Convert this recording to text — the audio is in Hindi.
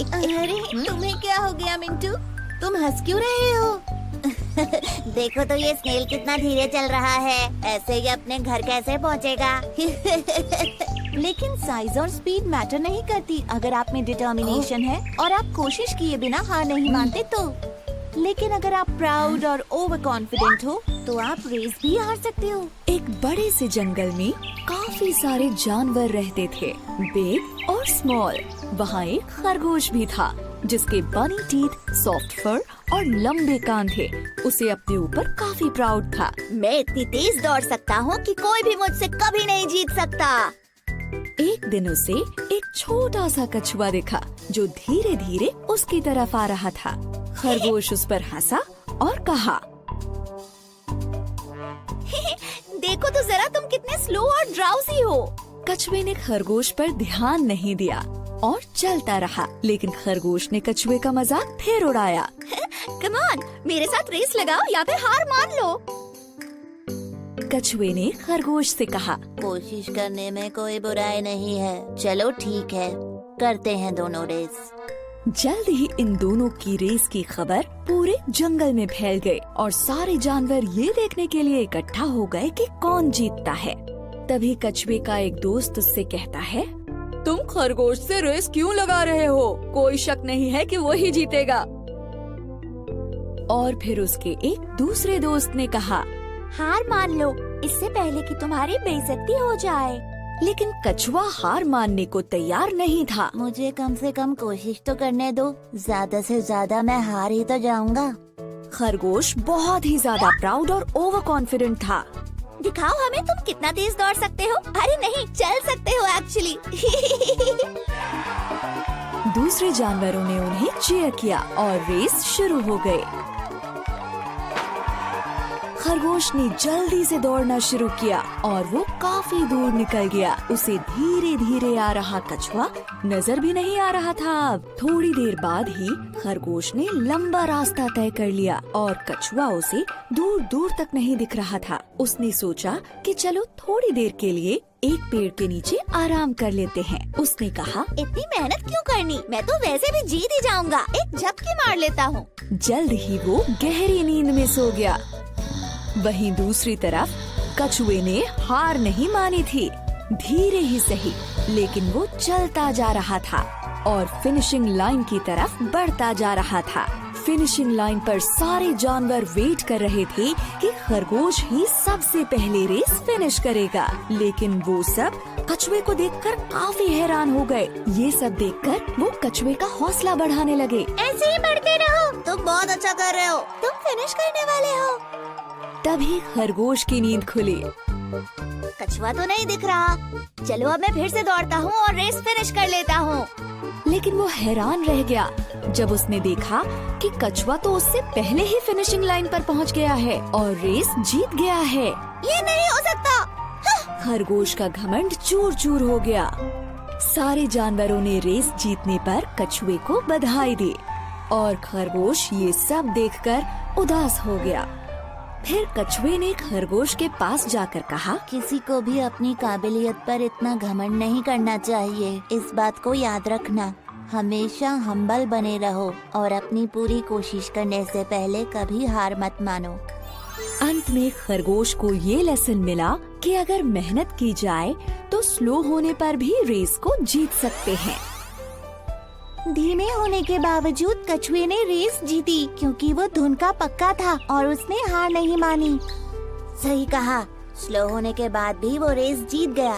अरे तुम्हें क्या हो गया मिंटू? तुम हंस क्यों रहे हो? देखो तो ये स्नेल कितना धीरे चल रहा है। ऐसे ही अपने घर कैसे पहुंचेगा? लेकिन साइज और स्पीड मैटर नहीं करती अगर आप में डिटर्मिनेशन है और आप कोशिश किए बिना हार नहीं मानते तो। लेकिन अगर आप प्राउड और ओवर कॉन्फिडेंट हो तो आप रेस भी हार सकते हो। एक बड़े से जंगल में काफी सारे जानवर रहते थे, बिग और स्मॉल। वहाँ एक खरगोश भी था जिसके बनी टीथ, सॉफ्ट फर और लंबे कान थे। उसे अपने ऊपर काफी प्राउड था। मैं इतनी तेज दौड़ सकता हूँ कि कोई भी मुझसे कभी नहीं जीत सकता। एक दिन उसे एक छोटा सा कछुआ दिखा जो धीरे धीरे उसकी तरफ आ रहा था। खरगोश उस पर हंसा और कहा, देखो तो जरा तुम कितने स्लो और ड्राउजी हो। कछुए ने खरगोश पर ध्यान नहीं दिया और चलता रहा, लेकिन खरगोश ने कछुए का मजाक फिर उड़ाया। कम ऑन, मेरे साथ रेस लगाओ या फिर हार मान लो। कछुए ने खरगोश से कहा, कोशिश करने में कोई बुराई नहीं है। चलो ठीक है, करते हैं दोनों रेस। जल्द ही इन दोनों की रेस की खबर पूरे जंगल में फैल गई और सारे जानवर ये देखने के लिए इकट्ठा हो गए कि कौन जीतता है। तभी कछुए का एक दोस्त उससे कहता है, तुम खरगोश से रेस क्यों लगा रहे हो? कोई शक नहीं है कि वही जीतेगा। और फिर उसके एक दूसरे दोस्त ने कहा, हार मान लो इससे पहले कि तुम्हारी बेइज्जती हो जाए। लेकिन कछुआ हार मानने को तैयार नहीं था। मुझे कम से कम कोशिश तो करने दो, ज्यादा से ज्यादा मैं हार ही तो जाऊंगा। खरगोश बहुत ही ज्यादा प्राउड और ओवर कॉन्फिडेंट था। दिखाओ हमें तुम कितना तेज दौड़ सकते हो। अरे नहीं, चल सकते हो एक्चुअली। दूसरे जानवरों ने उन्हें चीयर किया और रेस शुरू हो गई। खरगोश ने जल्दी से दौड़ना शुरू किया और वो काफी दूर निकल गया। उसे धीरे धीरे आ रहा कछुआ नजर भी नहीं आ रहा था। अब थोड़ी देर बाद ही खरगोश ने लंबा रास्ता तय कर लिया और कछुआ उसे दूर दूर तक नहीं दिख रहा था। उसने सोचा कि चलो थोड़ी देर के लिए एक पेड़ के नीचे आराम कर लेते हैं। उसने कहा, इतनी मेहनत क्यों करनी, मैं तो वैसे भी जीत ही जाऊंगा। एक झपकी मार लेता हूँ। जल्द ही वो गहरी नींद में सो गया। वहीं दूसरी तरफ कछुए ने हार नहीं मानी थी। धीरे ही सही, लेकिन वो चलता जा रहा था और फिनिशिंग लाइन की तरफ बढ़ता जा रहा था। फिनिशिंग लाइन पर सारे जानवर वेट कर रहे थे कि खरगोश ही सबसे पहले रेस फिनिश करेगा। लेकिन वो सब कछुए को देखकर काफी हैरान हो गए। ये सब देखकर वो कछुए का हौसला बढ़ाने लगे। ऐसे ही बढ़ते रहो, तुम बहुत अच्छा कर रहे हो, तुम फिनिश करने वाले हो। तभी खरगोश की नींद खुली। कछुआ तो नहीं दिख रहा। चलो अब मैं फिर से दौड़ता हूँ और रेस फिनिश कर लेता हूँ। लेकिन वो हैरान रह गया जब उसने देखा कि कछुआ तो उससे पहले ही फिनिशिंग लाइन पर पहुँच गया है और रेस जीत गया है। ये नहीं हो सकता। खरगोश का घमंड चूर चूर हो गया। सारे जानवरों ने रेस जीतने पर कछुए को बधाई दी और खरगोश ये सब देखकर उदास हो गया। फिर कछुए ने खरगोश के पास जाकर कहा, किसी को भी अपनी काबिलियत पर इतना घमंड नहीं करना चाहिए। इस बात को याद रखना, हमेशा हम्बल बने रहो और अपनी पूरी कोशिश करने से पहले कभी हार मत मानो। अंत में खरगोश को ये लेसन मिला कि अगर मेहनत की जाए तो स्लो होने पर भी रेस को जीत सकते हैं। धीमे होने के बावजूद कछुए ने रेस जीती क्योंकि वो धुन का पक्का था और उसने हार नहीं मानी। सही कहा, स्लो होने के बाद भी वो रेस जीत गया।